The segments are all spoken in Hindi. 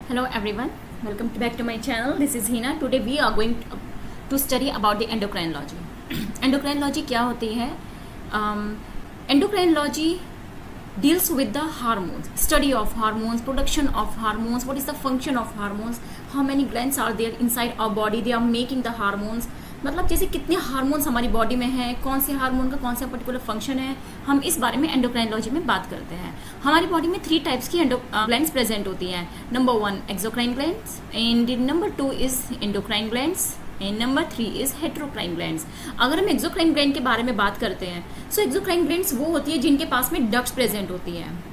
Hello everyone, welcome back to my channel. This is Hina. Today we are going to study about the endocrinology. Endocrinology क्या होती है? Endocrinology deals with the hormones, study of hormones, production of hormones, what is the function of hormones, how many glands are there inside our body, they are making the hormones. मतलब जैसे कितने हार्मोन्स हमारी बॉडी में हैं, कौन से हार्मोन का कौन सा पर्टिकुलर फंक्शन है, हम इस बारे में एंडोक्राइनोलॉजी में बात करते हैं. हमारी बॉडी में 3 टाइप्स की ग्लैंड्स प्रेजेंट होती हैं. Number 1 exocrine glands, and number 2 is endocrine glands, and number 3 is heterocrine glands. अगर हम एक्सोक्राइन ग्लैंड के बारे में बात करते हैं, सो एक्सोक्राइन ग्लैंड्स वो होती है जिनके पास में डक्ट्स प्रेजेंट होती हैं.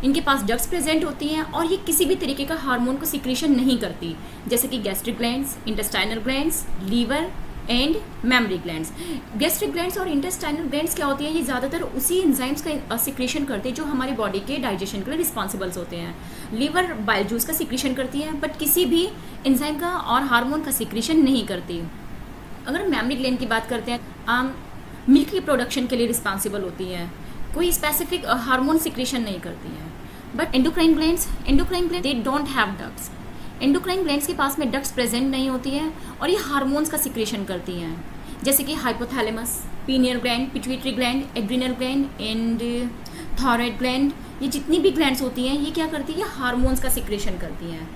इनके पास डक्ट्स प्रेजेंट होती हैं और ये किसी भी तरीके का हार्मोन को सिक्रीशन नहीं करती, जैसे कि gastric glands, intestinal glands, liver and mammary glands. Gastric glands और इंटेस्टाइनल ग्लैंड्स क्या होती है, ये ज़्यादातर उसी एंजाइम्स का सिक्रीशन करते हैं जो हमारी बॉडी के डाइजेशन के लिए रिस्पॉन्सिबल्स होते हैं. लीवर बाइल जूस का सिक्रीशन करती है, बट किसी भी एंजाइम का और हार्मोन का सिक्रीशन नहीं करती. अगर मेमरी ग्लैंड की बात करते हैं, मिल्क की प्रोडक्शन के लिए रिस्पॉन्सिबल होती है, कोई स्पेसिफिक हार्मोन सिक्रीशन नहीं करती है. But endocrine glands they don't have ducts. Endocrine glands के पास में डक्ट्स प्रेजेंट नहीं होती है और ये हार्मोन्स का सिक्रीशन करती हैं, जैसे कि hypothalamus, pineal gland, pituitary gland, adrenal gland and thyroid gland. ये जितनी भी ग्लैंड्स होती हैं ये क्या करती है, हार्मोन्स का सिक्रीशन करती हैं.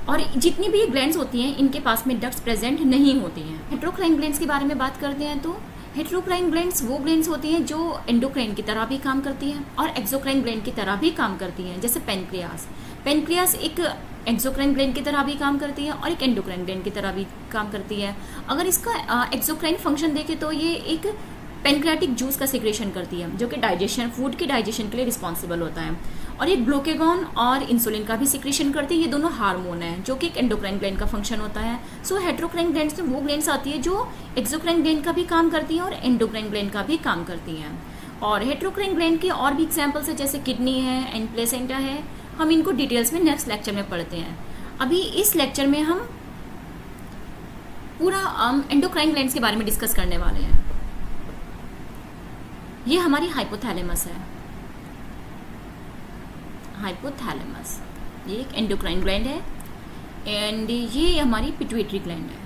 और जितनी भी ग्लैंड्स होती हैं इनके पास में डक्ट्स प्रेजेंट नहीं होती हैं. हेटेरोक्राइन ग्लैंड्स के बारे में बात करते हैं तो हेटेरोक्राइन ग्लैंड्स वो ग्लैंड्स होती हैं जो एंडोक्राइन की तरह भी काम करती हैं और एक्सोक्राइन ग्लैंड की तरह भी काम करती हैं, जैसे पेनक्रियास एक एक्सोक्राइन ग्लैंड की तरह भी काम करती है और एक एंडोक्राइन ग्लैंड की तरह भी काम करती है. अगर इसका एक्सोक्राइन फंक्शन देखें तो ये एक पेनक्रियाटिक जूस का सिक्रेशन करती है जो कि फूड के डाइजेशन के लिए रिस्पॉन्सिबल होता है. और ये ग्लूकेगॉन और इंसुलिन का भी सिक्रेशन करती है. ये दोनों हार्मोन है जो कि एक एंडोक्राइन ग्लैंड का फंक्शन होता है. सो हेटेरोक्राइन ग्लैंड्स में वो ग्लैंड्स आती है जो एक्सोक्राइन ग्लैंड का भी काम करती हैं और एंडोक्राइन ग्लैंड का भी काम करती हैं. और हेटेरोक्राइन ग्लैंड के और भी एग्जाम्पल्स है, जैसे किडनी है एंड प्लेसेंटा है. हम इनको डिटेल्स में नेक्स्ट लेक्चर में पढ़ते हैं. अभी इस लेक्चर में हम पूरा एंडोक्राइन ग्लैंड्स के बारे में डिस्कस करने वाले हैं. ये हमारी हाइपोथैलेमस है. हाइपोथैलेमस ये एक एंडोक्राइन ग्लैंड है एंड ये हमारी पिट्यूटरी ग्लैंड है.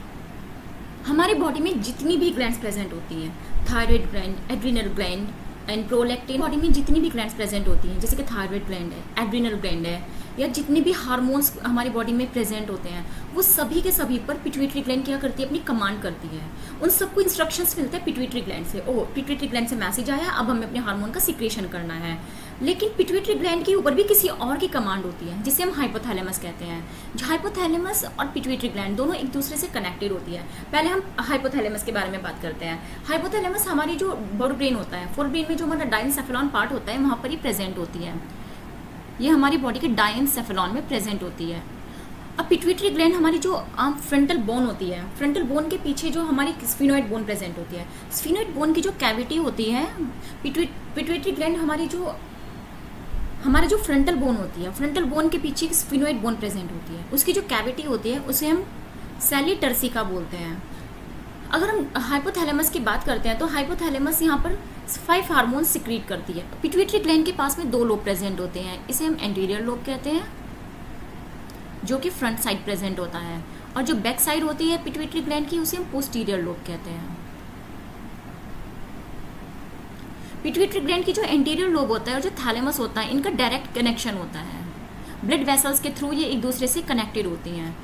हमारी बॉडी में जितनी भी ग्लैंड्स प्रेजेंट होती हैं, thyroid gland, adrenal gland and prolactin, body में जितनी भी ग्लैंड्स प्रेजेंट होती हैं, जैसे कि थायराइड ग्लैंड है, एड्रिनल ग्लैंड है, या जितने भी हार्मोन्स हमारी बॉडी में प्रेजेंट होते हैं, वो सभी के सभी पर पिट्यूटरी ग्लैंड क्या करती है, अपनी कमांड करती है. उन सबको इंस्ट्रक्शंस मिलते हैं पिट्यूटरी ग्लैंड से. ओह, पिट्यूटरी ग्लैंड से मैसेज आया, अब हमें अपने हार्मोन का सिक्रेशन करना है. लेकिन पिट्यूटरी ग्लैंड के ऊपर भी किसी और की कमांड होती है जिसे हम हाइपोथैलेमस कहते हैं. हाइपोथैलेमस और पिट्यूटरी ग्लैंड दोनों एक दूसरे से कनेक्टेड होती है. पहले हम हाइपोथैलेमस के बारे में बात करते हैं. हाइपोथैलेमस हमारी जो फोर ब्रेन होता है, फोर ब्रेन में जो हमारा डाइनसेफेलॉन पार्ट होता है वहाँ पर ही प्रेजेंट होती है. ये हमारी बॉडी के डाइनसेफेलॉन में प्रेजेंट होती है. अब पिट्यूटरी ग्लैंड हमारी जो फ्रंटल बोन होती है, फ्रंटल बोन के पीछे जो हमारी स्फिनोइड बोन प्रेजेंट होती है, स्फिनोइड बोन की जो कैविटी होती है, पिट्यूटरी ग्लैंड हमारा जो फ्रंटल बोन होती है, फ्रंटल बोन के पीछे एक स्फिनोइड बोन प्रेजेंट होती है, उसकी जो कैविटी होती है उसे हम सेली टर्सिका बोलते हैं. अगर हम हाइपोथैलेमस की बात करते हैं तो हाइपोथैलेमस यहाँ पर 5 हार्मोन सिक्रीट करती है. पिट्यूटरी ग्लैंड के पास में 2 लोब प्रेजेंट होते हैं, इसे हम एंटीरियर लोब कहते हैं जो कि फ्रंट साइड प्रेजेंट होता है, और जो बैक साइड होती है पिट्यूटरी ग्लैंड की उसे हम पोस्टीरियर लोब कहते हैं. पिट्यूटरी ग्लैंड की जो एंटीरियर लोब होता है और जो थैलेमस होता है, इनका डायरेक्ट कनेक्शन होता है. ब्लड वेसल्स के थ्रू ये एक दूसरे से कनेक्टेड होती हैं.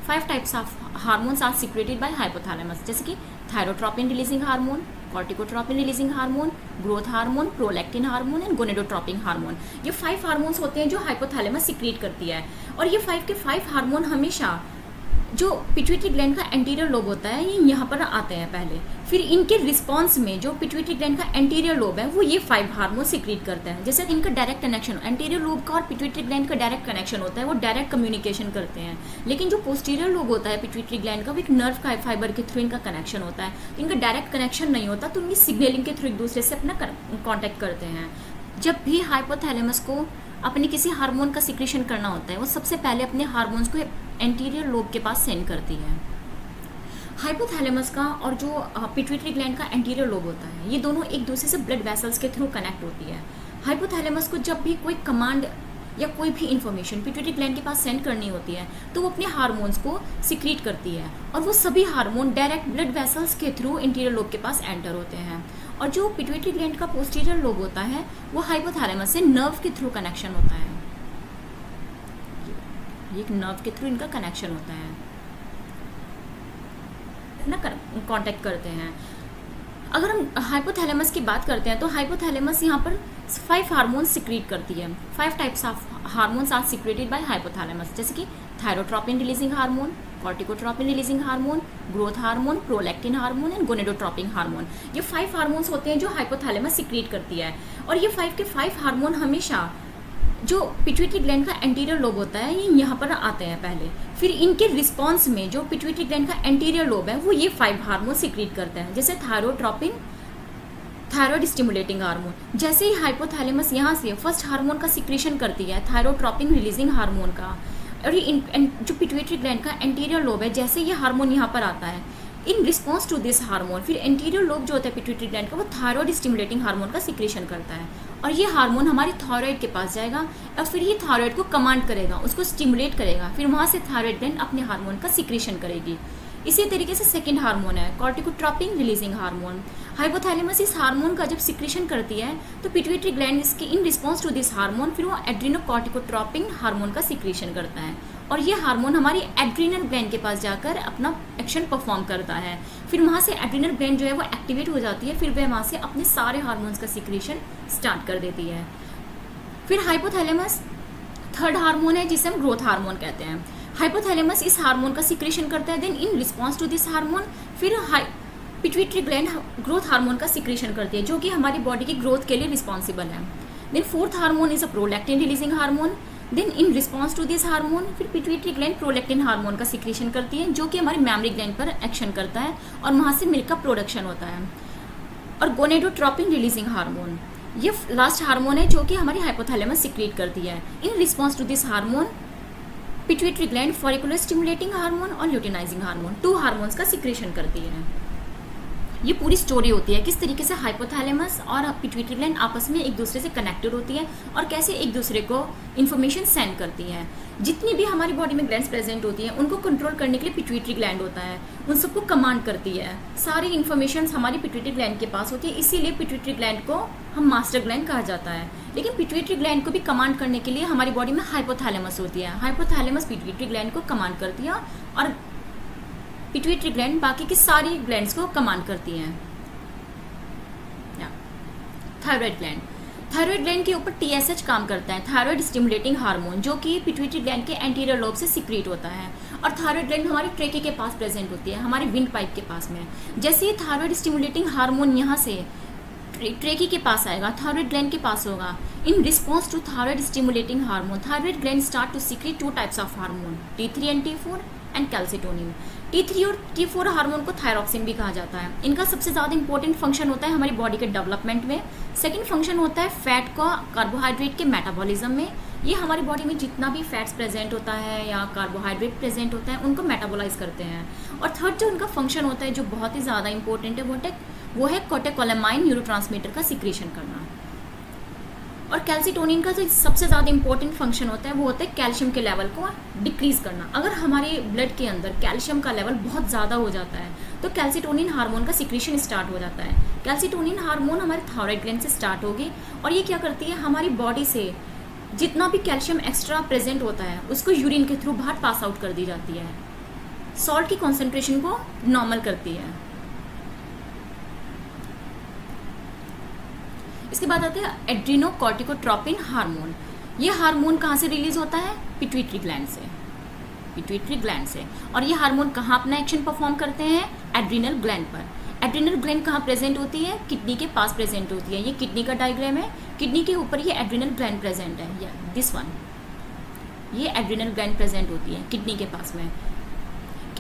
5 types of hormones are secreted by hypothalamus, जैसे कि thyrotropin releasing hormone, corticotropin releasing hormone, growth hormone, prolactin hormone and gonadotropin hormone. ये 5 हार्मोन्स होते हैं जो हाइपोथैलेमस सिक्रेट करती है. और ये 5 के 5 हार्मोन हमेशा जो पिट्यूटरी ग्लैंड का एंटीरियर लोब होता है ये यहाँ पर आते हैं पहले, फिर इनके रिस्पॉन्स में जो पिट्यूटरी ग्लैंड का एंटीरियर लोब है वो ये 5 हार्मोन सिक्रीट करता है. जैसे इनका डायरेक्ट कनेक्शन, एंटीरियर लोब का और पिट्यूटरी ग्लैंड का डायरेक्ट कनेक्शन होता है, वो डायरेक्ट कम्युनिकेशन करते हैं. लेकिन जो पोस्टीरियर लोब होता है पिट्यूटरी ग्लैंड का, वो एक नर्व का फाइबर के थ्रू इनका कनेक्शन होता है. इनका डायरेक्ट कनेक्शन नहीं होता तो इनकी सिग्नलिंग के थ्रू एक दूसरे से अपना कॉन्टैक्ट करते हैं. जब भी हाइपोथैलेमस को अपने किसी हार्मोन का सिक्रेशन करना होता है, वो सबसे पहले अपने हार्मोन्स को एंटीरियर लोब के पास सेंड करती है. हाइपोथैलेमस का और जो पिट्यूटरी ग्लैंड का एंटीरियर लोब होता है, ये दोनों एक दूसरे से ब्लड वेसल्स के थ्रू कनेक्ट होती है. हाइपोथैलेमस को जब भी कोई कमांड या कोई भी इन्फॉर्मेशन पिट्यूटरी ग्लैंड के पास सेंड करनी होती है तो वो अपने हार्मोन्स को सिक्रीट करती है, और वो सभी हार्मोन डायरेक्ट ब्लड वेसल्स के थ्रू इंटीरियर लोब के पास एंटर होते हैं। और जो पिट्यूटरी ग्लैंड का पोस्टीरियर लोब होता है वो हाइपोथैलेमस से नर्व के थ्रू कनेक्शन होता है, ये नर्व के थ्रू इनका कनेक्शन होता है ना, कांटेक्ट करते हैं। अगर हम हाइपोथैलेमस की बात करते हैं तो हाइपोथैलेमस यहाँ पर 5 हार्मोन्स सिक्रीट करती है। 5 types of hormones are secreted by hypothalamus, जैसे कि thyrotropin releasing hormone, corticotropin releasing hormone, growth hormone, prolactin hormone and gonadotropin hormone. ये 5 हार्मोन्स होते हैं जो हाइपोथैलेमस सिक्रीट करती है। और ये 5 के 5 हार्मोन हमेशा जो पिट्यूटरी ग्लैंड का एंटीरियर लोब होता है ये यहाँ पर आते हैं पहले, फिर इनके रिस्पॉन्स में जो पिट्यूटरी ग्लैंड का एंटीरियर लोब है वो ये 5 हार्मोन सिक्रीट करते हैं, जैसे थायरोट्रोपिन, थायराइड स्टिमुलेटिंग हार्मोन। जैसे ही हाइपोथैलेमस यहाँ से फर्स्ट हार्मोन का सिक्रेशन करती है, थायरोट्रोपिन रिलीजिंग हार्मोन का, और ये जो पिट्यूटरी ग्लैंड का एंटीरियर लोब है, जैसे ये हार्मोन यहाँ पर आता है, in response to this hormone फिर एंटीरियर लोब जो होता है पिट्यूटरी ग्लैंड का वो थायराइड स्टिमुलेटिंग हार्मोन का सिक्रेशन करता है, और ये हार्मोन हमारी थायराइड के पास जाएगा और फिर ये थायराइड को कमांड करेगा, उसको स्टिमुलेट करेगा, फिर वहाँ से थायराइड ग्लैंड अपने हार्मोन का सिक्रेशन करेगी। इसी तरीके से सेकंड हार्मोन है कॉर्टिकोट्रोपिन रिलीजिंग हार्मोन। हाइपोथैलेमस इस हार्मोन का जब सिक्रेशन करती है तो पिट्यूटरी ग्लैंड इसके in response to this hormone फिर वो एड्रीनोकॉर्टिकोट्रोपिन हार्मोन का सिक्रेशन करता है, और ये हार्मोन हमारी एड्रीनल ग्लैंड के पास जाकर अपना एक्शन परफॉर्म करता है। फिर वहाँ से एड्रीनल ग्लैंड जो है वो एक्टिवेट हो जाती है, फिर वह वहाँ से अपने सारे हार्मोन्स का सिक्रेशन स्टार्ट कर देती है। फिर हाइपोथैलेमस थर्ड हार्मोन है जिसे हम ग्रोथ हार्मोन कहते हैं। हाइपोथैलेमस इस हार्मोन का सिक्रेशन करता है, then in response to this hormone फिर पिट्यूटरी ग्लैंड ग्रोथ हार्मोन का सिक्रेशन करती है जो कि हमारी बॉडी की ग्रोथ के लिए रिस्पॉन्सिबल है। Then fourth hormone is a prolactin releasing hormone. Then in response to this hormone फिर पिट्यूटरी ग्लैंड प्रोलैक्टिन हार्मोन का सिक्रेशन करती है जो कि हमारी मैमरी ग्लैंड पर एक्शन करता है और वहाँ से मिल्क का प्रोडक्शन होता है। और गोनेडोट्रोपिन रिलीजिंग हार्मोन ये लास्ट हार्मोन है जो कि हमारी हाइपोथैलेमस सिक्रेट करती है। In response to this hormone pituitary gland follicular stimulating hormone और ल्यूटिनाइजिंग हार्मोन 2 हार्मोन्स का सिक्रेशन करती है। ये पूरी स्टोरी होती है किस तरीके से हाइपोथैलेमस और पिट्यूटरी ग्लैंड आपस में एक दूसरे से कनेक्टेड होती है और कैसे एक दूसरे को इन्फॉर्मेशन सेंड करती हैं। जितनी भी हमारी बॉडी में ग्लैंड्स प्रेजेंट होती हैं उनको कंट्रोल करने के लिए पिट्यूटरी ग्लैंड होता है, उन सबको कमांड करती है। सारी इन्फॉर्मेशन हमारी पिट्यूटरी ग्लैंड के पास होती है, इसीलिए पिट्यूटरी ग्लैंड को हम मास्टर ग्लैंड कहा जाता है। लेकिन पिट्यूटरी ग्लैंड को भी कमांड करने के लिए हमारी बॉडी में हाइपोथैलेमस होती है। हाइपोथैलेमस पिट्यूटरी ग्लैंड को कमांड करती है और पिट्यूटरी ग्लैंड बाकी की सारी ग्लैंड्स को कमांड करती हैं। थायराइड ग्लैंड, थायराइड ग्लैंड के ऊपर टीएसएच काम करता है, थायराइड स्टिमुलेटिंग हार्मोन, जो कि पिट्यूटरी ग्लैंड के एंटीरियर लोब से सिक्रेट होता है। और थायराइड ग्लैंड हमारे ट्रेके के पास प्रेजेंट होती है, हमारे विंड पाइप के पास में। जैसे ही थायराइड स्टिमुलेटिंग हार्मोन यहाँ से ट्रेकी के पास आएगा, थायराइड ग्लैंड के पास होगा। In response to thyroid stimulating hormone thyroid gland start to secrete 2 types of hormone, T3 and T4 and calcitonin. T3 और T4 हार्मोन को थायरॉक्सिन भी कहा जाता है। इनका सबसे ज़्यादा इंपॉर्टेंट फंक्शन होता है हमारी बॉडी के डेवलपमेंट में। सेकंड फंक्शन होता है फैट का कार्बोहाइड्रेट के मेटाबॉलिज्म में। ये हमारी बॉडी में जितना भी फैट्स प्रेजेंट होता है या कार्बोहाइड्रेट प्रेजेंट होता है उनको मेटाबोलाइज करते हैं। और थर्ड जो उनका फंक्शन होता है जो बहुत ही ज़्यादा इंपॉर्टेंट है वो है कोटेकोलेमाइन न्यूरोट्रांसमीटर का सिक्रेशन करना। और कैल्सिटोनिन का जो सबसे ज़्यादा इंपॉर्टेंट फंक्शन होता है वो होता है कैल्शियम के लेवल को डिक्रीज करना। अगर हमारे ब्लड के अंदर कैल्शियम का लेवल बहुत ज़्यादा हो जाता है तो कैल्सिटोनिन हार्मोन का सिक्रेशन स्टार्ट हो जाता है। कैल्सिटोनिन हार्मोन हमारे थायराइड ग्लैंड से स्टार्ट होगी और ये क्या करती है, हमारी बॉडी से जितना भी कैल्शियम एक्स्ट्रा प्रेजेंट होता है उसको यूरिन के थ्रू बाहर पास आउट कर दी जाती है, सॉल्ट की कॉन्सेंट्रेशन को नॉर्मल करती है। इसके बाद आता है एड्रीनोकॉर्टिकोट्रोपिन हार्मोन। ये हार्मोन कहाँ से रिलीज होता है, पिट्यूटरी ग्लैंड से, पिट्यूटरी ग्लैंड से। और ये हार्मोन कहाँ अपना एक्शन परफॉर्म करते हैं, एड्रीनल ग्लैंड पर। एड्रीनल ग्लैंड कहाँ प्रेजेंट होती है, किडनी के पास प्रेजेंट होती है। ये किडनी का डायग्राम है, किडनी के ऊपर ये एड्रीनल ग्लैंड प्रेजेंट है, दिस वन, ये एड्रीनल ग्लैंड प्रेजेंट होती है किडनी के पास में।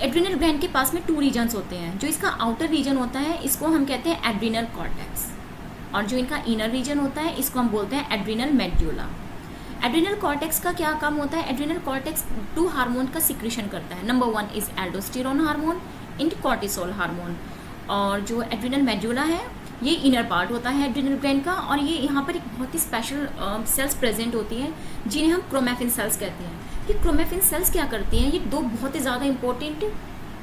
एड्रीनल ग्लैंड के पास में 2 रीजन्स होते हैं। जो इसका आउटर रीजन होता है इसको हम कहते हैं एड्रीनल कॉर्टेक्स, और जो इनका इनर रीजन होता है इसको हम बोलते हैं एड्रीनल मेड्यूला। एड्रीनल कॉर्टेक्स का क्या काम होता है, एड्रीनल कॉर्टेक्स 2 हार्मोन का सिक्रेशन करता है। Number 1 is aldosterone hormone and cortisol hormone. और जो एड्रीनल मेड्यूला है ये इनर पार्ट होता है एड्रिनल ग्लैंड का, और ये यहाँ पर एक बहुत ही स्पेशल सेल्स प्रेजेंट होती हैं जिन्हें हम क्रोमैफिन सेल्स कहते हैं। ये क्रोमैफिन सेल्स क्या करती हैं, ये दो बहुत ही ज़्यादा इंपॉर्टेंट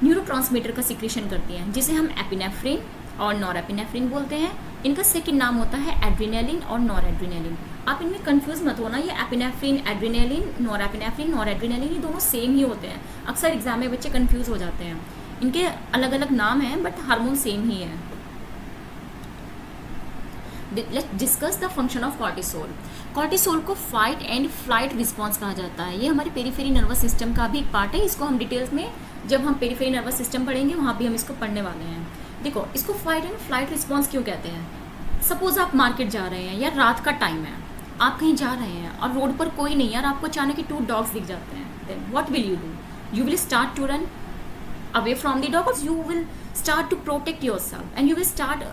न्यूरोट्रांसमीटर का सिक्रीशन करती हैं, जिसे हम एपिनेफ्रिन और नॉरएपिनेफ्रिन बोलते हैं। इनका सेकंड नाम होता है एड्रिनेलिन और नॉरएड्रिनेलिन। आप इनमें कंफ्यूज मत होना, ये एपिनेफ्रिन, एड्रिनेलिन, नॉरएपिनेफ्रिन, नॉरएड्रिनेलिन ये दोनों सेम ही होते हैं। अक्सर एग्जाम में बच्चे कंफ्यूज हो जाते हैं, इनके अलग अलग नाम हैं बट हार्मोन सेम ही है। Let's discuss the function of cortisol. Cortisol को फाइट एंड फ्लाइट रिस्पॉन्स कहा जाता है। ये हमारे पेरिफेरी नर्वस सिस्टम का भी एक पार्ट है। इसको हम डिटेल्स में जब हम पेरिफेरी नर्वस सिस्टम पढ़ेंगे वहाँ भी हम इसको पढ़ने वाले हैं। देखो, इसको फाइट एंड फ्लाइट रिस्पॉन्स क्यों कहते हैं। सपोज आप मार्केट जा रहे हैं या रात का टाइम है, आप कहीं जा रहे हैं और रोड पर कोई नहीं है और आपको अचानक ही 2 डॉग्स दिख जाते हैं, then what will you do? You will start to run away from the dogs, you will start to protect yourself and you will start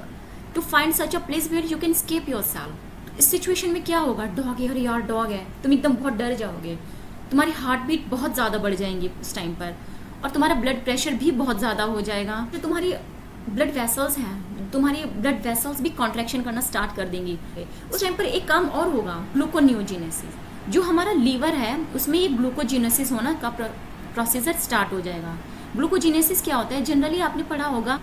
to find such a place where you can escape yourself। इस सिचुएशन में क्या होगा, डॉग है, अरे यार डॉग है, तुम एकदम बहुत डर जाओगे, तुम्हारी हार्ट बीट बहुत ज़्यादा बढ़ जाएंगी उस टाइम पर, और तुम्हारा ब्लड प्रेशर भी बहुत ज़्यादा हो जाएगा। जो तुम्हारी ब्लड वेसल्स हैं, तुम्हारी ब्लड वेसल्स भी कॉन्ट्रैक्शन करना स्टार्ट कर देंगी। उस टाइम पर एक काम और होगा, ग्लूकोनियोजेनेसिस। जो हमारा लीवर है उसमें ये ग्लूकोजिनेसिस होना का प्रोसीजर स्टार्ट हो जाएगा। ग्लूकोजिनेसिस क्या होता है, जनरली आपने पढ़ा होगा,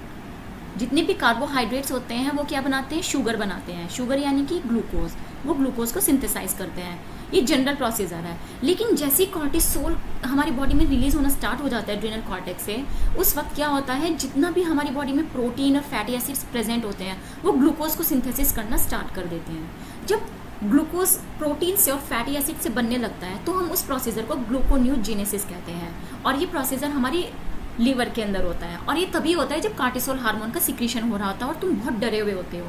जितने भी कार्बोहाइड्रेट्स होते हैं वो क्या बनाते हैं, शुगर बनाते हैं। शुगर यानी कि ग्लूकोज, वो ग्लूकोज को सिंथेसाइज करते हैं। ये जनरल प्रोसीजर है। लेकिन जैसे कॉर्टिसोल हमारी बॉडी में रिलीज होना स्टार्ट हो जाता है एड्रिनल कॉर्टेक्स से, उस वक्त क्या होता है, जितना भी हमारी बॉडी में प्रोटीन और फैटी एसिड्स प्रेजेंट होते हैं वो ग्लूकोज को सिंथेसिस करना स्टार्ट कर देते हैं। जब ग्लूकोज प्रोटीन से और फैटी एसिड से बनने लगता है तो हम उस प्रोसीजर को ग्लूकोनियोजेनेसिस कहते हैं, और ये प्रोसीजर हमारी लीवर के अंदर होता है। और ये तभी होता है जब कॉर्टिसोल हार्मोन का सिक्रीशन हो रहा होता है और तुम बहुत डरे हुए होते हो।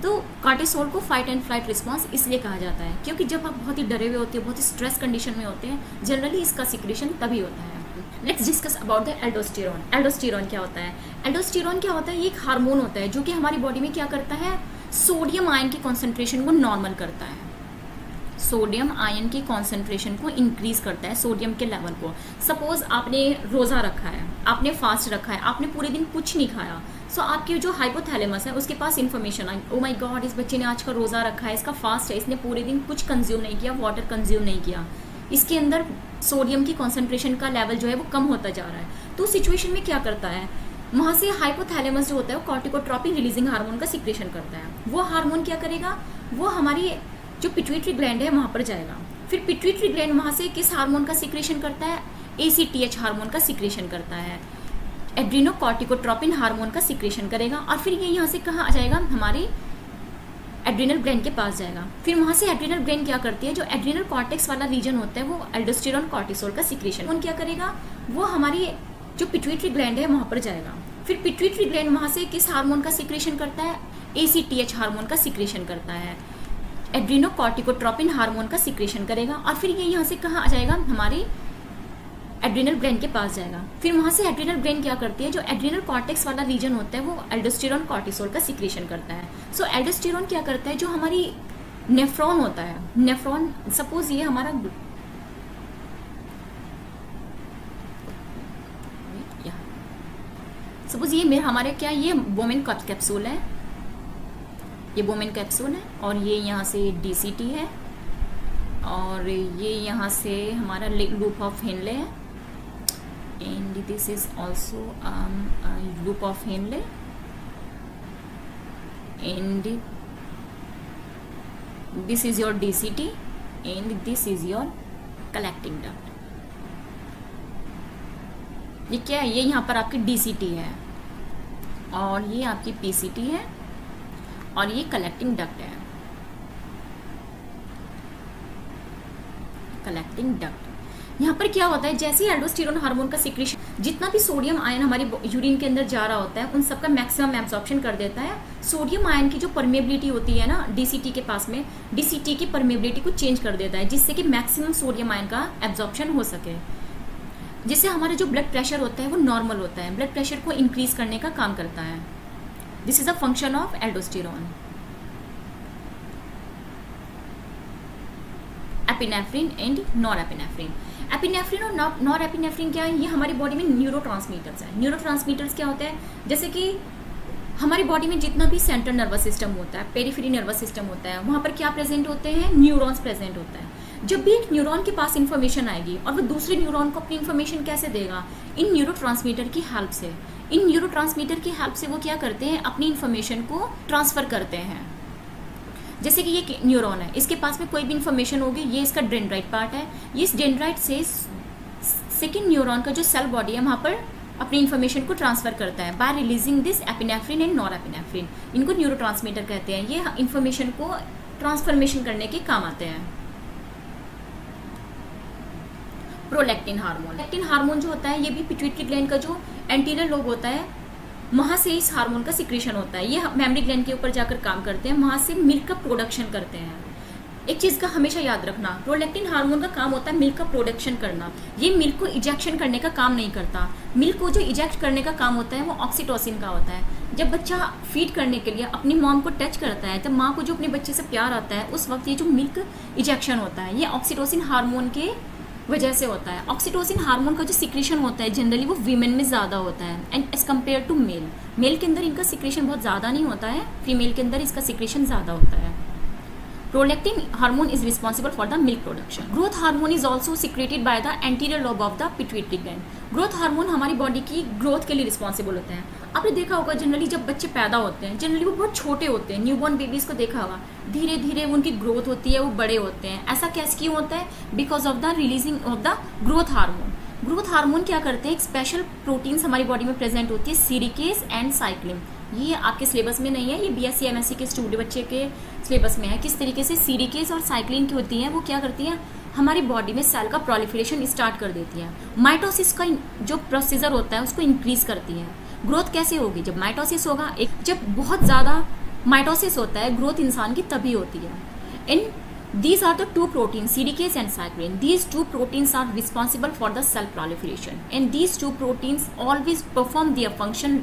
तो कॉर्टिसोल को फाइट एंड फ्लाइट रिस्पॉन्स इसलिए कहा जाता है क्योंकि जब आप बहुत ही डरे हुए होते हो, बहुत ही स्ट्रेस कंडीशन में होते हैं, जनरली इसका सिक्रीशन तभी होता है। Let's discuss about the aldosterone. Aldosterone क्या होता है? एल्डोस्टेरॉन क्या होता है, ये एक हार्मोन होता है जो कि हमारी बॉडी में क्या करता है, सोडियम आयन की कॉन्सेंट्रेशन को नॉर्मल करता है। सोडियम आयन की कॉन्सेंट्रेशन को इंक्रीज करता है, सोडियम के लेवल को। सपोज आपने रोज़ा रखा है, आपने फास्ट रखा है, आपने पूरे दिन कुछ नहीं खाया, सो आपके जो हाइपोथैलेमस है उसके पास इन्फॉर्मेशन आई, ओ माय गॉड, इस बच्चे ने आज का रोज़ा रखा है, इसका फास्ट है, इसने पूरे दिन कुछ कंज्यूम नहीं किया, वाटर कंज्यूम नहीं किया, इसके अंदर सोडियम की कॉन्सेंट्रेशन का लेवल जो है वो कम होता जा रहा है। तो सिचुएशन में क्या करता है, वहाँ से हाइपोथैलेमस जो होता है वो कॉर्टिकोट्रोपिन रिलीजिंग हार्मोन का सिक्रेशन करता है। वो हार्मोन क्या करेगा, वो हमारी जो पिट्यूटरी ग्लैंड है वहाँ पर जाएगा। फिर पिट्यूटरी ग्लैंड वहाँ से किस हार्मोन का सिक्रेशन करता है, ACTH हार्मोन का सिक्रेशन करता है, एड्रिनोकॉर्टिकोट्रोपिन हार्मोन का सिक्रेशन करेगा, और फिर ये यहाँ से कहाँ आ जाएगा, हमारी एड्रिनल ग्लैंड के पास जाएगा। फिर वहाँ से एड्रिनल ग्लैंड क्या करती है, जो एड्रिनल कॉर्टेक्स वाला रीजन होता है वो एल्डोस्टेरॉन कॉर्टिसोल का सिक्रेशन कौन क्या करेगा, वो हमारी जो पिट्यूटरी ग्लैंड है वहाँ पर जाएगा। फिर पिट्यूटरी ग्लैंड वहाँ से किस हार्मोन का सिक्रेशन करता है, ACTH हार्मोन का सिक्रेशन करता है, एड्रिनोकॉर्टिकोट्रोपिन हार्मोन का सिक्रेशन करेगा, और फिर ये यहाँ से कहाँ आ जाएगा, हमारी एड्रिनल ग्लैंड के पास जाएगा। फिर वहाँ से एड्रिनल ग्लैंड क्या करती है, जो एड्रिनल कॉर्टेक्स वाला रीजन होता है वो एल्डोस्टेरॉन कॉर्टिसोल का सिक्रेशन करता है। सो एल्डोस्टेरॉन क्या करता है, जो हमारी नेफ्रॉन होता है, नेफ्रॉन सपोज ये हमारा सपोज ये हमारे क्या, ये बोमेन कैप्सूल है, ये बोमेन कैप्सूल है, और ये यहाँ से DCT है, और ये यहाँ से हमारा लूप ऑफ हेनले है, and this is also loop of Henle, and this is your DCT, and this is your collecting duct. ये क्या है, ये यहाँ पर आपकी DCT है, और ये आपकी PCT है, और ये कलेक्टिंग डक्ट है, कलेक्टिंग डक्ट। यहाँ पर क्या होता है, जैसे एल्डोस्टेरॉन हार्मोन का सिक्रेशन, जितना भी सोडियम आयन हमारी यूरिन के अंदर जा रहा होता है उन सबका मैक्सिमम एब्जॉर्प्शन कर देता है। सोडियम आयन की जो परमेबिलिटी होती है ना DCT के पास में, DCT की परमेबिलिटी को चेंज कर देता है, जिससे कि मैक्सिमम सोडियम आयन का एब्जॉर्प्शन हो सके, जिससे हमारा जो ब्लड प्रेशर होता है वो नॉर्मल होता है, ब्लड प्रेशर को इंक्रीज करने का काम करता है। This is a function of aldosterone. Epinephrine and norepinephrine. Epinephrine और नॉरएपिनेफ्रिन क्या है, ये हमारी बॉडी में न्यूरोट्रांसमीटर्स हैं। न्यूरोट्रांसमीटर्स क्या होते हैं, जैसे कि हमारी बॉडी में जितना भी सेंट्रल नर्वस सिस्टम होता है, पेरिफेरी नर्वस सिस्टम होता है, वहाँ पर क्या प्रेजेंट होते हैं, न्यूरॉन्स प्रेजेंट होता है। जब भी एक न्यूरॉन के पास इन्फॉर्मेशन आएगी और वो दूसरे न्यूरॉन को अपनी इन्फॉर्मेशन कैसे देगा, इन न्यूरोट्रांसमीटर की हेल्प से। इन न्यूरोट्रांसमीटर की हेल्प से वो क्या करते हैं, अपनी इन्फॉर्मेशन को ट्रांसफर करते हैं। जैसे कि ये न्यूरॉन है, इसके पास में कोई भी इन्फॉर्मेशन होगी, ये इसका डेंड्राइट पार्ट है, ये इस डेंड्राइट से सेकेंड न्यूरॉन का जो सेल बॉडी है वहाँ पर अपनी इन्फॉर्मेशन को ट्रांसफर करता है bye releasing this epinephrine and norepinephrine. इनको न्यूरोट्रांसमीटर कहते हैं। ये इन्फॉर्मेशन को ट्रांसफॉर्मेशन करने के काम आते हैं। प्रोलैक्टिन हार्मोन, प्रोलैक्टिन हार्मोन जो होता है ये भी पिट्यूटरी ग्लैंड का जो एंटीरियर लोब होता है वहां से इस हार्मोन का सिक्रेशन होता है। ये मेमरी ग्लैंड के ऊपर जाकर काम करते हैं, वहां से मिल्क का प्रोडक्शन करते हैं। एक चीज का हमेशा याद रखना, प्रोलैक्टिन हार्मोन का काम होता है मिल्क का प्रोडक्शन करना। ये मिल्क को इजेक्शन करने का काम नहीं करता। मिल्क को जो इजेक्ट करने का काम होता है वो ऑक्सीटोसिन का होता है। जब बच्चा फीड करने के लिए अपनी मॉम को टच करता है, जब माँ को जो अपने बच्चे से प्यार आता है, उस वक्त ये जो मिल्क इजेक्शन होता है ये ऑक्सीटोसिन हार्मोन के वजह से होता है। ऑक्सीटोसिन हार्मोन का जो सिक्रेशन होता है जनरली वो वीमेन में ज़्यादा होता है and as compare to male. Male के अंदर इनका सिक्रेशन बहुत ज़्यादा नहीं होता है, फीमेल के अंदर इसका सिक्रेशन ज़्यादा होता है। Prolactin hormone is responsible for the milk production. Growth hormone is also secreted by the anterior lobe of the pituitary gland. Growth hormone हमारी बॉडी की ग्रोथ के लिए रिस्पॉन्सिबल होते हैं। आपने देखा होगा जनरली जब बच्चे पैदा होते हैं, जनरली वो बहुत छोटे होते हैं, न्यूबॉर्न बेबीज को देखा होगा, धीरे धीरे उनकी ग्रोथ होती है, वो बड़े होते हैं। ऐसा कैसे क्यों होता है? Because of the releasing of the growth hormone. Growth hormone क्या करते हैं, एक स्पेशल प्रोटीन्स हमारी बॉडी में प्रेजेंट होती है, सीरिकेज एंड साइक्लिन। ये आपके सिलेबस में नहीं है, ये बीएससी एमएससी के स्टूडेंट बच्चे के सिलेबस में है। किस तरीके से सीरिकेज और साइक्लिन की होती हैं, वो क्या करती हैं, हमारी बॉडी में सेल का प्रोलिफरेशन स्टार्ट कर देती है। माइटोसिस का जो प्रोसीजर होता है उसको इंक्रीज करती है। ग्रोथ कैसे होगी? जब माइटोसिस होगा, जब बहुत ज़्यादा माइटोसिस होता है, ग्रोथ इंसान की तभी होती है। इन These are the two proteins, CDKs and cyclin. These two proteins are responsible for the cell proliferation, and these two proteins always perform their function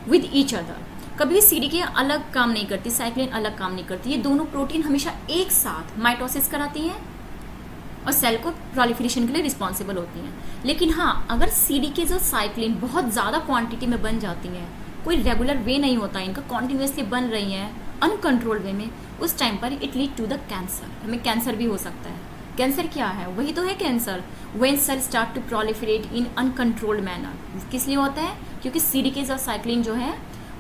with each other. कभी भी CDK अलग काम नहीं करती, साइक्लिन अलग काम नहीं करती। ये दोनों प्रोटीन हमेशा एक साथ माइटोसिस कराती हैं और सेल को प्रोलिफरेशन के लिए रिस्पॉन्सिबल होती हैं। लेकिन हाँ, अगर CDKs और साइक्लिन बहुत ज़्यादा क्वांटिटी में बन जाती हैं, कोई रेगुलर वे नहीं होता इनका, कॉन्टिन्यूसली बन रही हैं अनकंट्रोल्ड वे में, उस टाइम पर it lead to the cancer. हमें कैंसर भी हो सकता है। कैंसर क्या है? वही तो है cancer. When cell start to proliferate in uncontrolled manner. किस लिए होता है? क्योंकि सीडिकेज और साइक्लिन जो है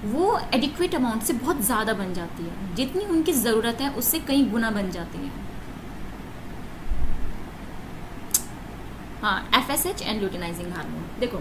वो एडिक्वेट अमाउंट से बहुत ज़्यादा बन जाती है, जितनी उनकी ज़रूरत है उससे कई गुना बन जाती है। हाँ, FSH एंड ल्यूटिनाइजिंग हार्मोन। देखो,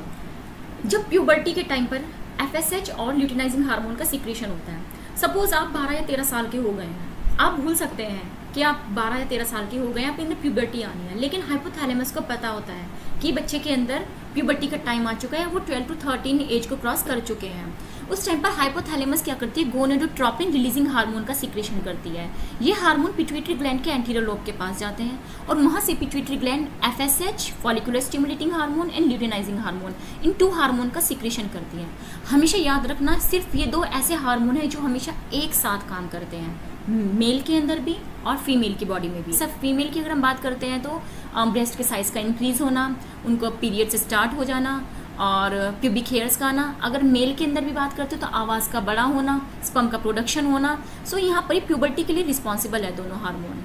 जब प्यूबर्टी के टाइम पर FSH और ल्यूटिनाइजिंग हार्मोन का सिक्रेशन होता है। सपोज आप 12 या 13 साल के हो गए हैं, आप भूल सकते हैं कि आप 12 या 13 साल के हो गए, आप अंदर प्यूबर्टी आनी है, लेकिन हाइपोथैलेमस को पता होता है कि बच्चे के अंदर प्यूबर्टी का टाइम आ चुका है, वो 12 to 13 एज को क्रॉस कर चुके हैं। उस टाइम पर हाइपोथैलेमस क्या करती है, गोनेडोट्रोपिन रिलीजिंग हार्मोन का सिक्रेशन करती है। ये हार्मोन पिट्यूटरी ग्लैंड के एंटीरियर लोब के पास जाते हैं और वहाँ से pituitary gland FSH follicular stimulating hormone and luteinizing hormone, in 2 hormone का सिक्रेशन करती है। हमेशा याद रखना, सिर्फ ये 2 ऐसे हार्मोन हैं जो हमेशा एक साथ काम करते हैं, मेल के अंदर भी और फीमेल की बॉडी में भी। सब फीमेल की अगर हम बात करते हैं तो ब्रेस्ट के साइज का इंक्रीज होना, उनको पीरियड से स्टार्ट हो जाना और प्यूबिक हेयर्स का आना। अगर मेल के अंदर भी बात करते हो तो आवाज़ का बड़ा होना, स्पर्म का प्रोडक्शन होना। सो यहाँ पर प्यूबर्टी के लिए रिस्पॉन्सिबल है दोनों हार्मोन।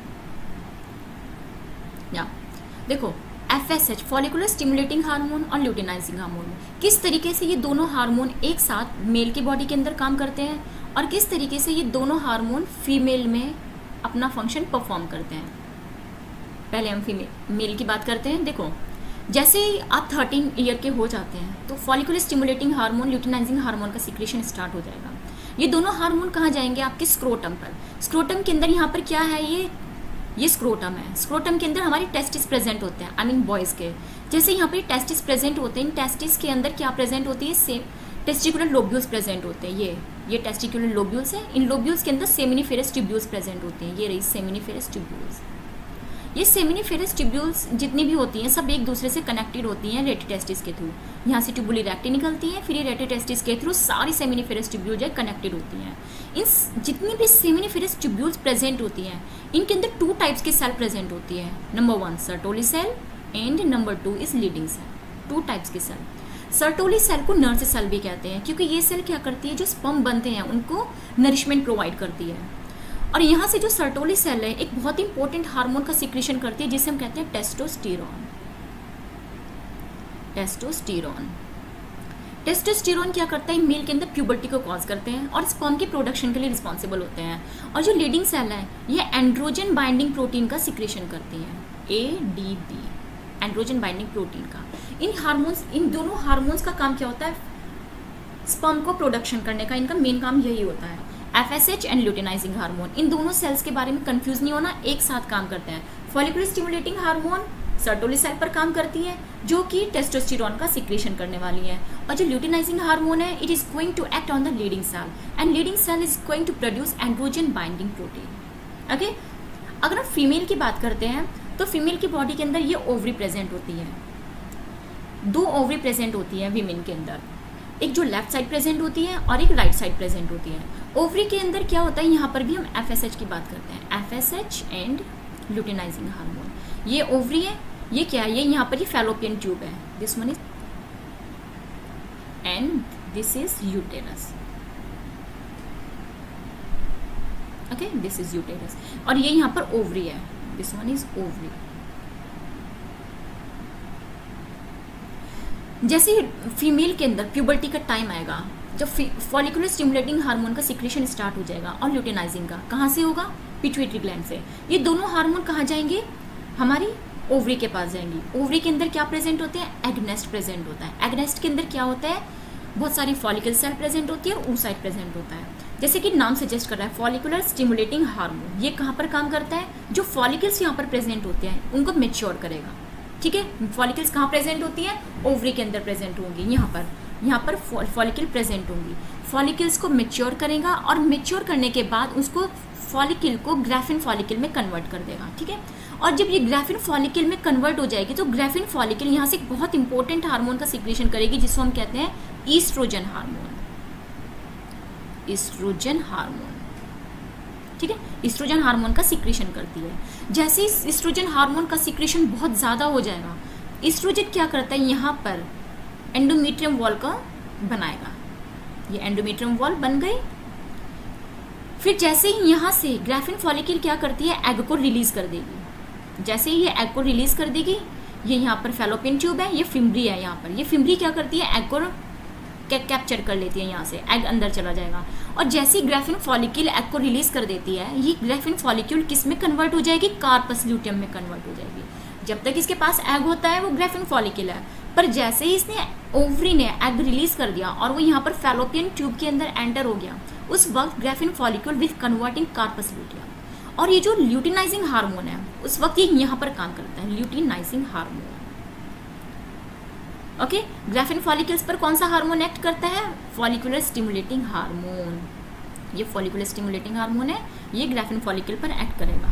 या देखो, FSH फॉलिकुलर स्टिमुलेटिंग हार्मोन और ल्यूटिनाइजिंग हार्मोन, किस तरीके से ये दोनों हार्मोन एक साथ मेल के बॉडी के अंदर काम करते हैं और किस तरीके से ये दोनों हार्मोन फीमेल में अपना फंक्शन परफॉर्म करते हैं। पहले हम मेल की बात करते हैं। देखो, जैसे ही आप 13 ईयर के हो जाते हैं तो follicular stimulating hormone, luteinizing hormone का सिक्रेशन स्टार्ट हो जाएगा। ये दोनों हार्मोन कहाँ जाएंगे? आपके स्क्रोटम पर। स्क्रोटम के अंदर यहाँ पर क्या है, ये स्क्रोटम है। स्क्रोटम के अंदर हमारे टेस्टिस प्रेजेंट होते हैं, आई मीन बॉयज़ के। जैसे यहाँ पर टेस्टिस प्रेजेंट होते हैं, इन टेस्टिस के अंदर क्या प्रेजेंट होती है, सेम टेस्टिकुलर लोब्यूल्स प्रेजेंट होते हैं। ये टेस्टिकुलर लोब्यूल्स है। इन लोब्यूल्स के अंदर सेमिनिफेरस ट्यूब्यूल्स प्रेजेंट होते हैं। ये रही सेमिनिफेरस ट्यूब्यूल्स। ये सेमिनिफेरस ट्यूब्यूल्स जितनी भी होती हैं सब एक दूसरे से कनेक्टेड होती हैं रेटिटेस्टिस के थ्रू। यहाँ से ट्यूबुली रेक्टी निकलती है, फिर ये रेटिटेस्टिस के थ्रू सारी सेमिनिफेरस ट्यूब्यूल जो है कनेक्टेड होती हैं। इन जितनी भी सेमिनिफेरस ट्यूब्यूल्स प्रेजेंट होती हैं, इनके अंदर 2 टाइप्स के सेल प्रेजेंट होती है। Number 1 Sertoli cell and number 2 is Leydig cell. 2 types के सेल। सर्टोली सेल को नर्स सेल भी कहते हैं, क्योंकि ये सेल क्या करती है, जो स्पर्म बनते हैं उनको नरिशमेंट प्रोवाइड करती है। और यहाँ से जो सर्टोली सेल है एक बहुत इंपॉर्टेंट हार्मोन का सिक्रीशन करती है जिसे हम कहते हैं टेस्टोस्टेरोन। टेस्टोस्टेरोन टेस्टोस्टेरोन क्या करता है, मेल के अंदर प्यूबर्टी को कॉज करते हैं और स्पर्म के प्रोडक्शन के लिए रिस्पॉन्सिबल होते हैं। और जो लीडिंग सेल है ये एंड्रोजन बाइंडिंग प्रोटीन का सिक्रीशन करती है, ADP, एंड्रोजन बाइंडिंग प्रोटीन का। इन दोनों हार्मोन्स का काम क्या होता है, स्पर्म को प्रोडक्शन करने का इनका मेन काम यही होता है। FSH एंड ल्यूटिनाइजिंग हार्मोन, इन दोनों सेल्स के बारे में कंफ्यूज नहीं होना, एक साथ काम करते हैं। Follicular stimulating hormone Sertoli cell पर काम करती है जो कि टेस्टोस्टेरोन का सिक्रीशन करने वाली है, और जो ल्यूटिनाइजिंग हार्मोन है it is going to act on the Leydig cell and Leydig cell is going to produce androgen binding protein. Okay, अगर हम फीमेल की बात करते हैं तो फीमेल की बॉडी के अंदर ये ओवरी प्रेजेंट होती है, 2 ओवरी प्रेजेंट होती है वीमेन के अंदर, एक जो लेफ्ट साइड प्रेजेंट होती है और एक राइट साइड प्रेजेंट होती है। ओवरी के अंदर क्या होता है, यहाँ पर भी हम FSH की बात करते हैं, FSH एंड ल्यूटिनाइजिंग हार्मोन। ये ओवरी है, ये क्या है, ये यहाँ पर ये फैलोपियन ट्यूब है, this one is and this is uterus. Okay, this is uterus और ये यहाँ पर ओवरी है, दिस वन इज ओवरी। जैसे फीमेल के अंदर प्यूबर्टी का टाइम आएगा, जब फॉलिकुलर स्टिमुलेटिंग हार्मोन का सिक्रीशन स्टार्ट हो जाएगा और ल्यूटिनाइजिंग का कहाँ से होगा, पिट्यूटरी ग्लैंड से। ये दोनों हार्मोन कहाँ जाएंगे, हमारी ओवरी के पास जाएंगी। ओवरी के अंदर क्या प्रेजेंट होते हैं, एगनेस्ट प्रेजेंट होता है। एगनेस्ट के अंदर क्या होता है, बहुत सारी फॉलिकल सेल प्रेजेंट होती है और oocyte प्रेजेंट होता है। जैसे कि नाम सजेस्ट कर रहा है, फॉलिकुलर स्टिमुलेटिंग हार्मोन, ये कहाँ पर काम करता है, जो फॉलिकल्स यहाँ पर प्रेजेंट होते हैं उनको मेच्योर करेगा। ठीक है, फॉलिकल्स कहाँ प्रेजेंट होती है, ओवरी के अंदर प्रेजेंट होंगी, यहाँ पर फॉलिकल प्रेजेंट होंगी। फॉलिकल्स को मेच्योर करेगा और मेच्योर करने के बाद उसको फॉलिकल को ग्राफिन फॉलिकल में कन्वर्ट कर देगा। ठीक है, और जब ये ग्राफिन फॉलिकल में कन्वर्ट हो जाएगी तो ग्राफिन फॉलिकल यहाँ से एक बहुत इंपॉर्टेंट हार्मोन का सिक्रीशन करेगी जिसको हम कहते हैं ईस्ट्रोजन हार्मोन। ईस्ट्रोजन हार्मोन, ठीक है, ईस्ट्रोजन हार्मोन का सिक्रीशन करती है। जैसे इस ईस्ट्रोजन हार्मोन का सिक्रीशन बहुत ज़्यादा हो जाएगा, ईस्ट्रोजन क्या करता है, यहाँ पर एंडोमेट्रियम वॉल का बनाएगा, ये एंडोमेट्रियम वॉल बन गई। फिर जैसे ही यहाँ से ग्राफिन फॉलिकल क्या करती है, एग को रिलीज कर देगी। जैसे ही ये एग को रिलीज कर देगी, ये यहाँ पर फैलोपियन ट्यूब है, ये फिम्ब्री है, यहाँ पर ये फिम्ब्री क्या करती है, एग को कैप्चर कर लेती है, यहाँ से एग अंदर चला जाएगा। और जैसे ही ग्राफिन फॉलिकल एग को रिलीज कर देती है, ये ग्राफिन फॉलिक्यूल किस में कन्वर्ट हो जाएगी, कार्पस ल्यूटियम में कन्वर्ट हो जाएगी। जब तक इसके पास एग होता है वो ग्राफिन फॉलिकल है, पर जैसे ही इसने ओवरी ने एग रिलीज कर दिया और वो यहाँ पर फैलोपियन ट्यूब के अंदर एंटर हो गया, उस वक्त Graafian follicle with converting corpus luteum. और ये जो ल्यूटिनाइजिंग हार्मोन है उस वक्त ये यहाँ पर काम करता है, luteinizing hormone. Okay, graphene follicles पर कौन सा हार्मोन एक्ट करता है, फॉलिकुलर स्टिमुलेटिंग हार्मोन। ये फॉलिकुलर स्टिमुलेटिंग हार्मोन है, ये ग्राफिन फॉलिकल पर एक्ट करेगा।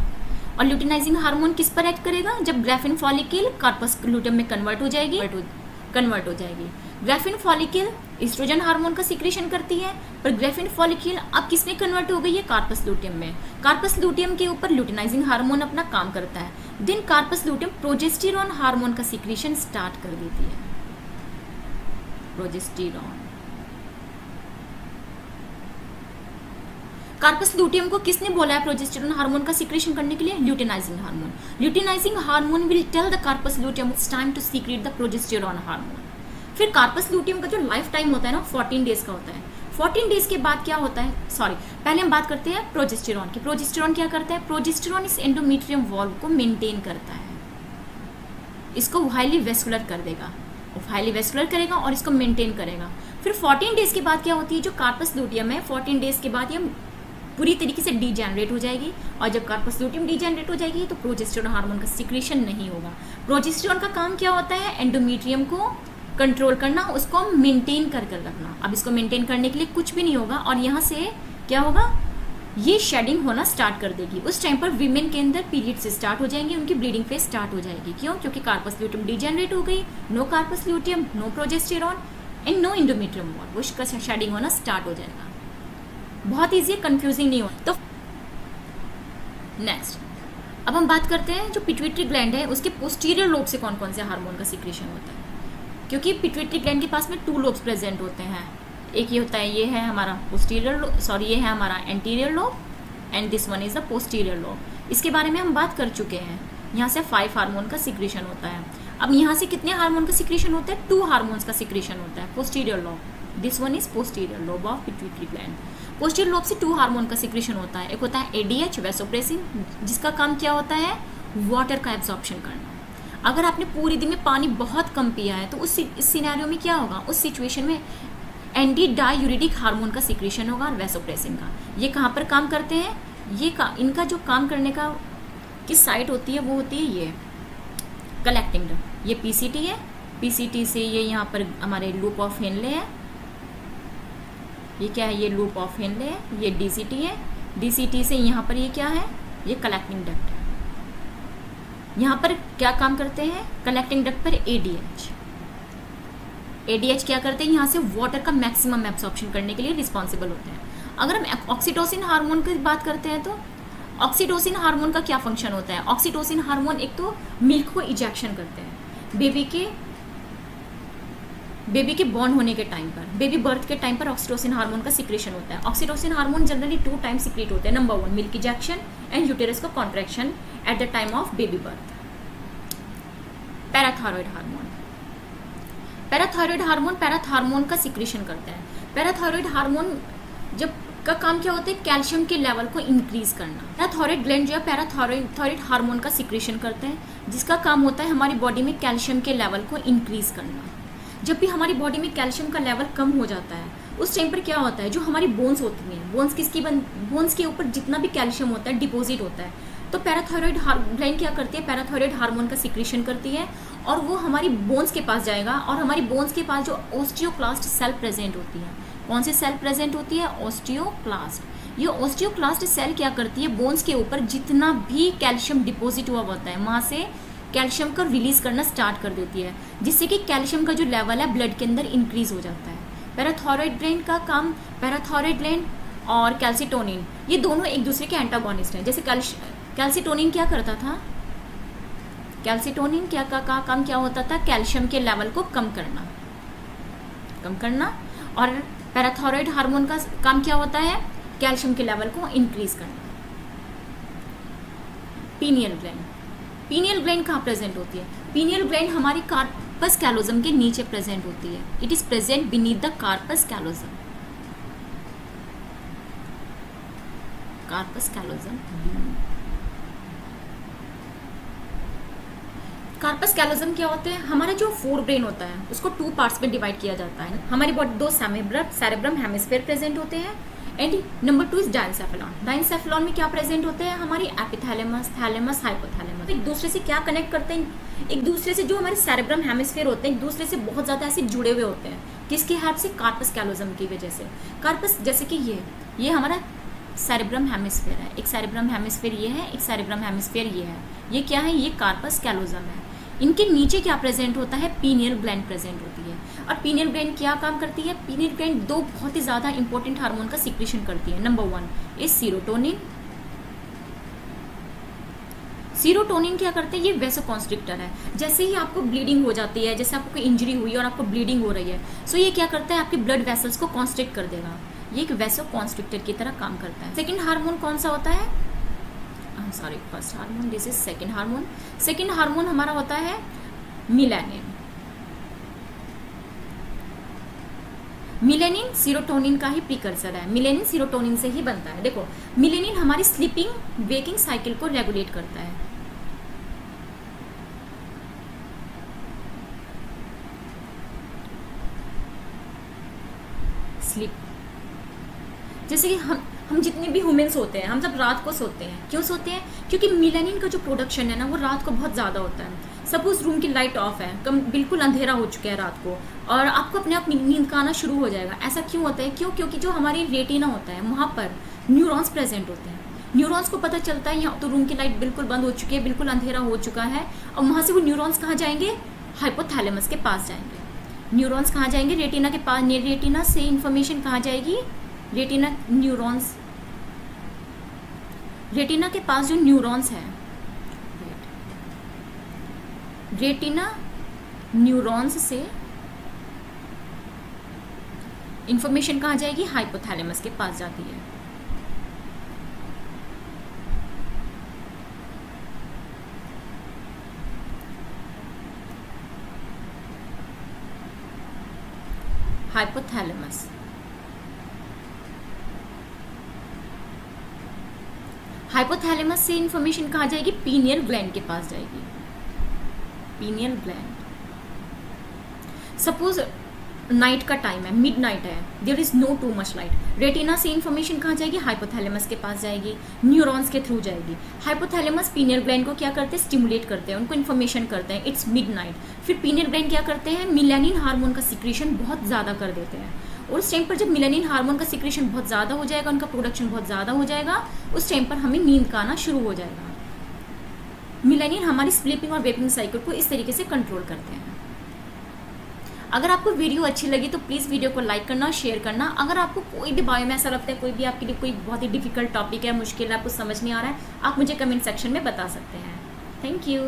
और ल्यूटिनाइजिंग हार्मोन किस पर एक्ट करेगा, जब ग्राफिन फॉलिकल कार्पस ल्यूटियम में कन्वर्ट हो जाएगी। ग्राफिन फॉलिकल एस्ट्रोजन हार्मोन का सिक्रीशन करती है, पर ग्राफिन फॉलिकल अब किस में कन्वर्ट हो गई है, कार्पस ल्यूटियम में। कार्पस ल्यूटियम के ऊपर ल्यूटिनाइजिंग हार्मोन अपना काम करता है। Then corpus luteum progesterone hormone का सिक्रीशन स्टार्ट कर देती है, प्रोजेस्टेरॉन। कार्पस ल्यूटियम को किसने बोला है प्रोजेस्टेरॉन हार्मोन का सिक्रीशन करने के लिए, luteinizing hormone. Luteinizing hormone will tell the corpus luteum it's time to secrete the progesterone hormone. फिर कार्पस ल्यूटियम का जो लाइफ टाइम होता है ना 14 डेज का होता है। 14 डेज के बाद क्या होता है, पहले हम बात करते हैं प्रोजेस्टेरॉन की। प्रोजेस्टेरॉन क्या करता है, प्रोजेस्टेरॉन इस एंडोमेट्रियम वॉल को मेंटेन करता है, इसको हाईली वेस्कुलर कर देगा, हाईली वेस्कुलर करेगा और इसको मेंटेन करेगा। फिर 14 डेज के बाद क्या होती है, जो कार्पस ल्यूटियम है 14 डेज के बाद ये पूरी तरीके से डीजेनरेट हो जाएगी। और जब कार्पस ल्यूटियम डीजेनरेट हो जाएगी तो प्रोजेस्टेरॉन हार्मोन का सिक्रीशन नहीं होगा। प्रोजेस्टेरॉन का काम क्या होता है, एंडोमेट्रियम को कंट्रोल करना, उसको मेंटेन कर रखना। अब इसको मेंटेन करने के लिए कुछ भी नहीं होगा और यहाँ से क्या होगा, ये शेडिंग होना स्टार्ट कर देगी। उस टाइम पर वीमेन के अंदर पीरियड्स स्टार्ट हो जाएंगे, उनकी ब्लीडिंग फेज स्टार्ट हो जाएगी। क्यों, क्योंकि कार्पस ल्यूटियम डीजेनरेट हो गई, no corpus luteum, no progesterone and no endometrium wall, वो उसका शेडिंग होना स्टार्ट हो जाएगा। बहुत ईजी है, कंफ्यूजिंग नहीं हो। तो नेक्स्ट अब हम बात करते हैं जो पिट्यूटरी ग्लैंड है उसके पोस्टीरियर लोब से कौन कौन से हार्मोन का सिक्रीशन होता है। क्योंकि पिट्यूटरी ग्लैंड के पास में 2 लोब्स प्रेजेंट होते हैं। एक ये होता है, ये है हमारा पोस्टीरियर, सॉरी ये है हमारा anterior lobe, and this one is the posterior lobe. इसके बारे में हम बात कर चुके हैं। यहाँ से 5 हार्मोन का सिक्रीशन होता है। अब यहाँ से कितने हार्मोन का सिक्रीशन होता है? 2 हार्मोन्स का सिक्रीशन होता है। Posterior lobe, this one is posterior lobe of pituitary gland. Posterior lobe से 2 हार्मोन का सिक्रीशन होता है। एक होता है एडीएच, वैसोप्रेसिन, जिसका काम क्या होता है? वाटर का एब्जॉर्प्शन करना। अगर आपने पूरे दिन में पानी बहुत कम पिया है तो उस सिनेरियो में क्या होगा? उस सिचुएशन में एंटी डायूरिटिक हार्मोन का सिक्रीशन होगा और वैसोप्रेसिन का। ये कहाँ पर काम करते हैं? इनका जो काम करने का किस साइट होती है वो होती है ये कलेक्टिंग डक्ट। ये पीसीटी है, पीसीटी से ये यहाँ पर हमारे लूप ऑफ हेनले है। ये क्या है? ये लूप ऑफ हेनले है। ये डीसीटी है, डीसीटी से यहाँ पर ये क्या है? ये कलेक्टिंग डक्ट है। यहाँ पर क्या काम करते हैं? कलेक्टिंग डक्ट पर एडीएच। एडीएच क्या करते हैं? यहाँ से वाटर का मैक्सिमम एब्सॉर्प्शन करने के लिए रिस्पॉन्सिबल होते हैं। अगर हम ऑक्सीटोसिन हार्मोन की बात करते हैं तो ऑक्सीटोसिन हार्मोन का क्या फंक्शन होता है? ऑक्सीटोसिन हार्मोन एक तो मिल्क को इजेक्शन करते हैं बेबी के बॉर्न होने के टाइम पर, बेबी बर्थ के टाइम पर ऑक्सीटोसिन हार्मोन का सिक्रेशन होता है। Oxytocin hormone generally 2 time secrete होते हैं। Number 1 milk ejection and uterus का contraction at the time of baby birth. Parathyroid hormone, parathyroid hormone parathormone का सिक्रेशन करता है। पैराथायरॉयड हार्मोन जब का काम क्या होता है? कैल्शियम के लेवल को इंक्रीज करना। पैराथायरॉयड ग्लैंड जो है पैराथायरॉयड हार्मोन का सिक्रेशन करते हैं, जिसका काम होता है हमारी बॉडी में कैल्शियम के लेवल को इंक्रीज करना। जब भी हमारी बॉडी में कैल्शियम का लेवल कम हो जाता है उस टाइम पर क्या होता है? जो हमारी बोन्स होती हैं, बोन्स के ऊपर जितना भी कैल्शियम होता है डिपॉजिट होता है, तो पैराथायरॉयड ग्लैंड क्या करती है? पैराथायरॉयड हार्मोन का सिक्रेशन करती है और वो हमारी बोन्स के पास जाएगा और हमारी बोन्स के पास जो ऑस्टियोक्लास्ट सेल प्रेजेंट होती है। कौन सी सेल प्रेजेंट होती है? ऑस्टियोक्लास्ट। ये ऑस्टियोक्लास्ट सेल क्या करती है? बोन्स के ऊपर जितना भी कैल्शियम डिपॉजिट हुआ होता है वहां से कैल्शियम का रिलीज करना स्टार्ट कर देती है, जिससे कि कैल्शियम का जो लेवल है ब्लड के अंदर इंक्रीज हो जाता है। पैराथायरॉयड ग्लैंड का काम, पैराथायरॉयड ग्लैंड और कैल्सिटोनिन ये दोनों एक दूसरे के एंटागोनिस्ट हैं। जैसे कैल्सिटोनिन क्या करता था? कैल्सिटोनिन क्या का काम क्या होता था? कैल्शियम के लेवल को कम करना। और पैराथायरॉयड हार्मोन का काम क्या होता है? कैल्शियम के लेवल को इंक्रीज करना। पीनियल ग्लैंड, पीनियल ग्लैंड कहाँ प्रेजेंट होती है? पीनियल ग्लैंड हमारी कार्पस कैलोजम के नीचे प्रेजेंट होती है। It is present beneath the corpus callosum. Corpus callosum, corpus callosum क्या होते हैं? हमारा जो फोर ब्रेन होता है उसको 2 पार्ट्स में डिवाइड किया जाता है। हमारी बॉडी 2 सेरेब्रम हेमिस्फीयर प्रेजेंट होते हैं and number 2 is diencephalon. Diencephalon में क्या प्रेजेंट होते हैं? हमारी एपिथैलेमस, थैलेमस, हाइपोथैलेमस। एक दूसरे से क्या कनेक्ट करते हैं? एक दूसरे से जो हमारे सेरेब्रम हेमिस्फीयर होते हैं एक दूसरे से बहुत ज्यादा ऐसे जुड़े हुए होते हैं। किसकी हेल्प से? कार्पस कैलोजम की वजह से। कार्पस जैसे कि ये हमारा सेरेब्रम हेमिस्फीयर है, एक सेरेब्रम हेमिस्फीयर ये है, एक सेरेब्रम हेमिस्फीयर ये है। ये क्या है? ये कार्पस कैलोजम है। इनके नीचे क्या प्रेजेंट होता है? पीनियल ग्लैंड प्रेजेंट होती है। और पीनियल ग्लैंड क्या काम करती है? पीनियल ग्लैंड 2 बहुत ही ज्यादा इंपॉर्टेंट हार्मोन का सिक्रेशन करती है। Number 1 is serotonin. सीरोटोनिन क्या करते हैं? ये वैसोकॉन्स्ट्रिक्टर है। जैसे ही आपको ब्लीडिंग हो जाती है, जैसे आपको कोई इंजरी हुई और आपको ब्लीडिंग हो रही है, सो ये क्या करता है? आपके ब्लड वेसल्स को कॉन्स्ट्रिक्ट कर देगा। ये एक वैसोकॉन्स्ट्रिक्टर की तरह काम करता है। सेकेंड हार्मोन कौन सा होता है? Sorry, first hormone, this is second hormone. Second hormone हमारा होता है मिलेनिन। मिलेनिन सीरोटोनिन का ही प्रीकर्सर है। मिलेनिन सीरोटोनिन से ही बनता है। देखो, मिलेनिन हमारी स्लीपिंग वेकिंग साइकिल को रेगुलेट करता है। स्लीप, जैसे कि हम जितने भी ह्यूमंस होते हैं, हम जब रात को सोते हैं, क्यों सोते हैं? क्योंकि मिलेनिन का जो प्रोडक्शन है ना वो रात को बहुत ज़्यादा होता है। सपोज रूम की लाइट ऑफ है, बिल्कुल अंधेरा हो चुका है रात को, और आपको अपने आप नींद का आना शुरू हो जाएगा। ऐसा क्यों होता है? क्योंकि जो हमारी रेटिना होता है वहाँ पर न्यूरॉन्स प्रेजेंट होते हैं। न्यूरॉन्स को पता चलता है यहाँ तो रूम की लाइट बिल्कुल बंद हो चुकी है, बिल्कुल अंधेरा हो चुका है, और वहाँ से वो न्यूरॉन्स कहाँ जाएंगे? हाइपोथैलेमस के पास जाएंगे। न्यूरॉन्स कहाँ जाएंगे? रेटिना के पास। रेटिना से इंफॉर्मेशन कहाँ जाएगी? रेटिना न्यूरॉन्स, रेटिना के पास जो न्यूरॉन्स है, रेटिना न्यूरॉन्स से इंफॉर्मेशन कहाँ जाएगी, हाइपोथैलेमस के पास जाती है। हाइपोथैलेमस, हाइपोथैलेमस से इंफॉर्मेशन कहाँ जाएगी, पीनियल ग्लैंड के पास जाएगी। पीनियल ग्लैंड, सपोज नाइट का टाइम है, मिड नाइट है, there is no too much light, retina से इंफॉर्मेशन कहाँ जाएगी, हाइपोथैलेमस के पास जाएगी, न्यूरॉन्स के थ्रू जाएगी। हाइपोथैलेमस पीनियल ग्लैंड को क्या करते हैं, स्टिमुलेट करते हैं, उनको इन्फॉर्मेशन करते हैं, इट्स मिड नाइट। फिर पीनियल ग्लैंड क्या करते हैं, मिलेनिन हार्मोन का सिक्रीशन बहुत ज़्यादा कर देते हैं, और उस टाइम पर जब मिलेनिन हार्मोन का सिक्रीशन बहुत ज़्यादा हो जाएगा, उनका प्रोडक्शन बहुत ज़्यादा हो जाएगा, उस टाइम पर हमें नींद का आना शुरू हो जाएगा। मिलेनिन हमारी स्लीपिंग और वेकिंग साइकिल को इस तरीके से कंट्रोल करते हैं। अगर आपको वीडियो अच्छी लगी तो प्लीज़ वीडियो को लाइक करना और शेयर करना। अगर आपको कोई भी बायो में ऐसा लगता है, कोई भी आपके लिए कोई बहुत ही डिफिकल्ट टॉपिक है, मुश्किल है, आपको समझ नहीं आ रहा है, आप मुझे कमेंट सेक्शन में बता सकते हैं। Thank you.